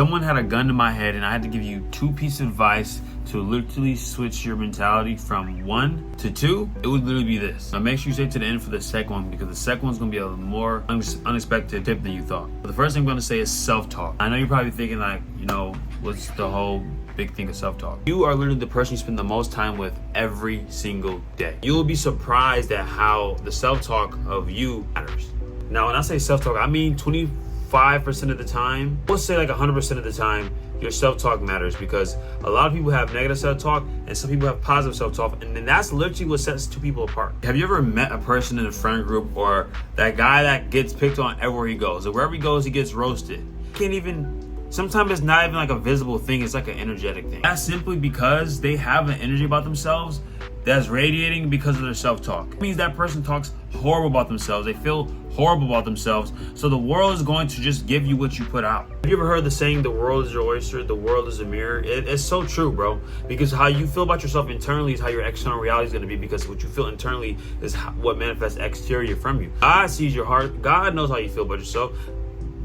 Someone had a gun to my head and I had to give you 2 pieces of advice to literally switch your mentality from 1 to 2, it would literally be this. Now make sure you stay to the end for the second one, because the second one's gonna be a more unexpected tip than you thought. But the first thing I'm gonna say is self-talk. I know you're probably thinking like, what's the whole big thing of self-talk? You are literally the person you spend the most time with every single day. You will be surprised at how the self-talk of you matters. Now, when I say self-talk, I mean 25% of the time. Let's say like 100% of the time, your self-talk matters, because a lot of people have negative self-talk and some people have positive self-talk, and then that's literally what sets 2 people apart. Have you ever met a person in a friend group, or that guy that gets picked on everywhere he goes, or wherever he goes he gets roasted? Sometimes it's not even like a visible thing, it's like an energetic thing. That's simply because they have an energy about themselves that's radiating because of their self-talk. It means that person talks horrible about themselves. They feel horrible about themselves. So the world is going to just give you what you put out. Have you ever heard the saying, the world is your oyster, the world is a mirror? It's so true, bro. Because how you feel about yourself internally is how your external reality is going to be, because what you feel internally is what manifests exterior from you. God sees your heart. God knows how you feel about yourself.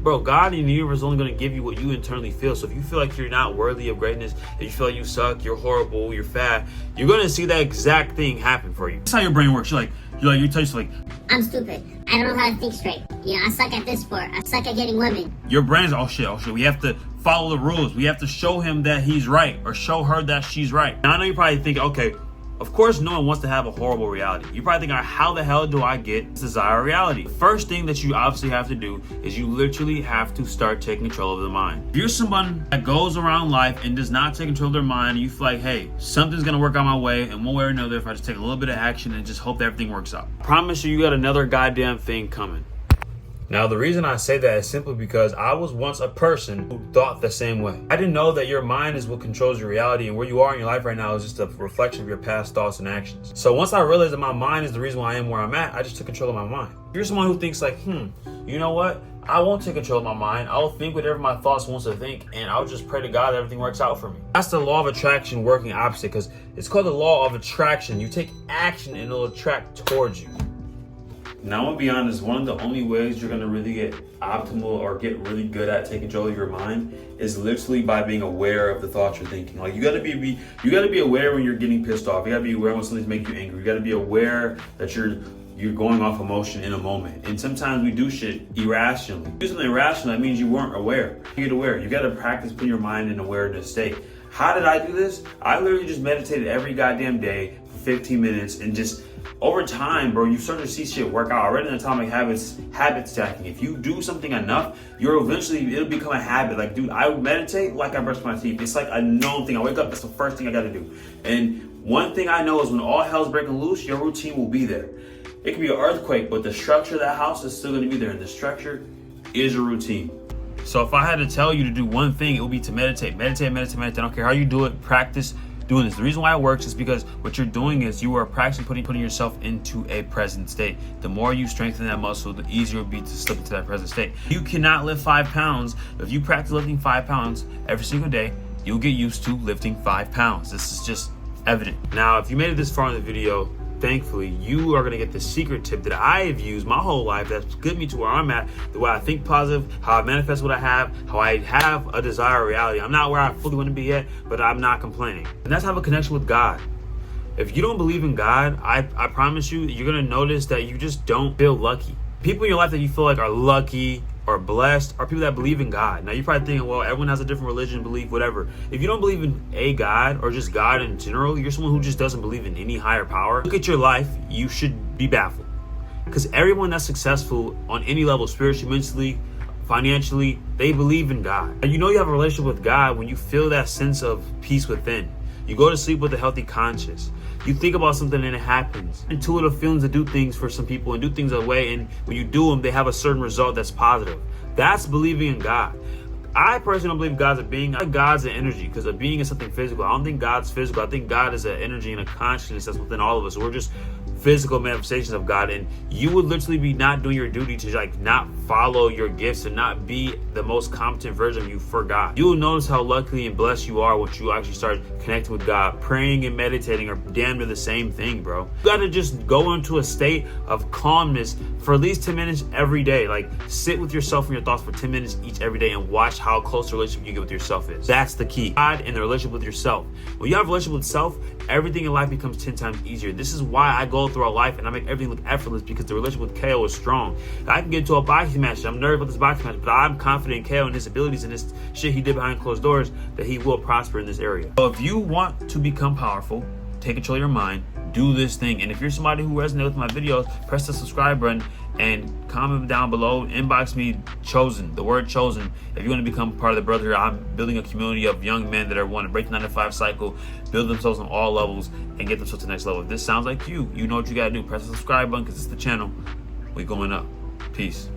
Bro, God in the universe is only going to give you what you internally feel. So if you feel like you're not worthy of greatness, if you feel like you suck, you're horrible, you're fat, you're going to see that exact thing happen for you. That's how your brain works. You tell yourself like, I'm stupid. I don't know how to think straight. I suck at this sport. I suck at getting women. Your brain is, oh shit. We have to follow the rules. We have to show him that he's right, or show her that she's right. Now I know you're probably thinking, okay, of course no one wants to have a horrible reality. You're probably thinking, how the hell do I get this desired reality? The first thing that you obviously have to do is you literally have to start taking control of the mind. If you're someone that goes around life and does not take control of their mind, you feel like, hey, something's gonna work out my way in one way or another if I just take a little bit of action and just hope that everything works out. I promise you got another goddamn thing coming. Now, the reason I say that is simply because I was once a person who thought the same way. I didn't know that your mind is what controls your reality, and where you are in your life right now is just a reflection of your past thoughts and actions. So once I realized that my mind is the reason why I am where I'm at, I just took control of my mind. If you're someone who thinks like, you know what? I won't take control of my mind. I'll think whatever my thoughts wants to think, and I'll just pray to God that everything works out for me. That's the law of attraction working opposite, because it's called the law of attraction. You take action and it'll attract towards you. Now, I'm gonna be honest, one of the only ways you're gonna really get optimal or get really good at taking control of your mind is literally by being aware of the thoughts you're thinking. Like you gotta be aware when you're getting pissed off. You gotta be aware when something's making you angry. You gotta be aware that you're going off emotion in a moment. And sometimes we do shit irrationally. If you do something irrational, that means you weren't aware. You get aware. You gotta practice putting your mind in awareness state. How did I do this? I literally just meditated every goddamn day for 15 minutes, and just over time, bro, you start to see shit work out. I read in Atomic Habits, habit stacking. If you do something enough, it'll become a habit. Like, dude, I meditate like I brush my teeth. It's like a known thing. I wake up, that's the first thing I gotta do. And one thing I know is when all hell's breaking loose, your routine will be there. It could be an earthquake, but the structure of that house is still gonna be there. And the structure is your routine. So if I had to tell you to do one thing, it would be to meditate. Meditate. I don't care how you do it, practice doing this. The reason why it works is because what you're doing is you are practicing putting yourself into a present state. The more you strengthen that muscle, the easier it will be to slip into that present state. You cannot lift 5 pounds. If you practice lifting 5 pounds every single day, you'll get used to lifting 5 pounds. This is just evident. Now, if you made it this far in the video, thankfully, you are gonna get the secret tip that I have used my whole life that's gotten me to where I'm at, the way I think positive, how I manifest what I have, how I have a desired reality. I'm not where I fully want to be yet, but I'm not complaining. And that's have a connection with God. If you don't believe in God, I promise you, you're gonna notice that you just don't feel lucky. People in your life that you feel like are lucky or blessed are people that believe in God. Now you're probably thinking, well, everyone has a different religion, belief, whatever. If you don't believe in a God or just God in general, you're someone who just doesn't believe in any higher power. Look at your life, you should be baffled. Because everyone that's successful on any level, spiritually, mentally, financially, they believe in God. And you know you have a relationship with God when you feel that sense of peace within. You go to sleep with a healthy conscience. You think about something and it happens. Intuitive feelings to do things for some people and do things away, and when you do them, they have a certain result that's positive. That's believing in God. I personally don't believe God's a being. I think God's an energy, because a being is something physical. I don't think God's physical. I think God is an energy and a consciousness that's within all of us. We're just physical manifestations of God, and you would literally be not doing your duty to like not follow your gifts and not be the most competent version of you for God. You will notice how lucky and blessed you are once you actually start connecting with God. Praying and meditating are damn near the same thing, bro. You gotta just go into a state of calmness for at least 10 minutes every day. Like, sit with yourself and your thoughts for 10 minutes each every day and watch how close the relationship you get with yourself is. That's the key. God and the relationship with yourself. When you have a relationship with self, everything in life becomes 10 times easier. This is why I go through our life and I make everything look effortless, because the relationship with KO is strong. I can get into a boxing match. I'm nervous about this boxing match, but I'm confident in KO and his abilities and his shit he did behind closed doors that he will prosper in this area. So if you want to become powerful, take control of your mind, do this thing. And if you're somebody who resonates with my videos, press the subscribe button and comment down below. Inbox me chosen, the word chosen. If you want to become part of the brotherhood, I'm building a community of young men that are want to break the 9-to-5 cycle, build themselves on all levels, and get themselves to the next level. If this sounds like you know what you got to do. Press the subscribe button because it's the channel. We're going up. Peace.